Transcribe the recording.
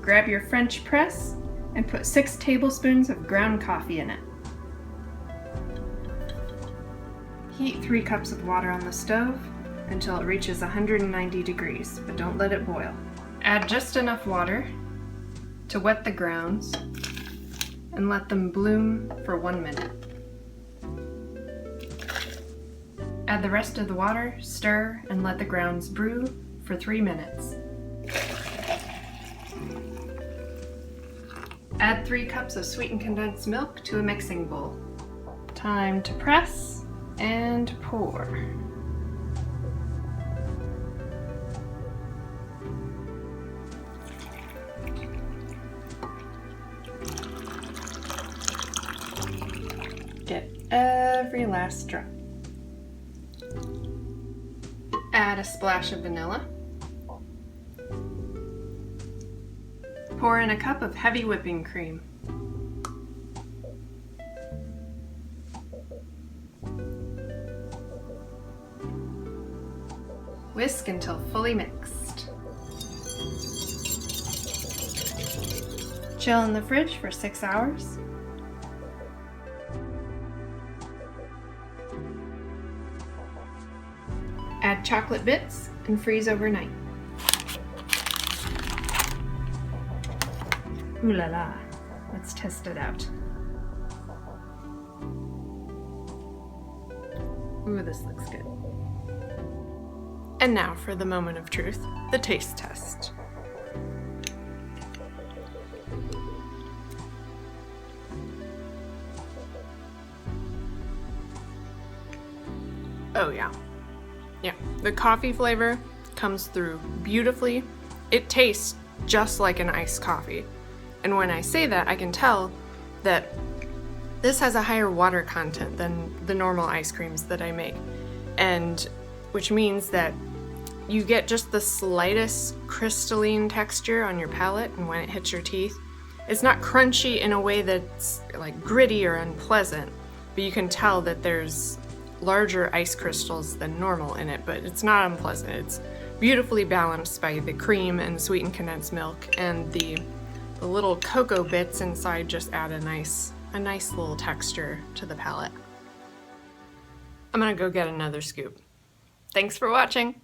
Grab your French press and put 6 tablespoons of ground coffee in it. Heat 3 cups of water on the stove until it reaches 190 degrees, but don't let it boil. Add just enough water to wet the grounds and let them bloom for 1 minute. Add the rest of the water, stir, and let the grounds brew for 3 minutes. Add 3 cups of sweetened condensed milk to a mixing bowl. Time to press and pour. Get every last drop. Add a splash of vanilla. Pour in a cup of heavy whipping cream. Whisk until fully mixed. Chill in the fridge for 6 hours. Add chocolate bits and freeze overnight. Ooh la la. Let's test it out. Ooh, this looks good. And now for the moment of truth, the taste test. Oh yeah. Yeah, the coffee flavor comes through beautifully. It tastes just like an iced coffee. And when I say that, I can tell that this has a higher water content than the normal ice creams that I make. And which means that you get just the slightest crystalline texture on your palate, and when it hits your teeth, it's not crunchy in a way that's like gritty or unpleasant, but you can tell that there's larger ice crystals than normal in it, but it's not unpleasant. It's beautifully balanced by the cream and sweetened condensed milk, and the little cocoa bits inside just add a nice little texture to the palate. I'm gonna go get another scoop. Thanks for watching.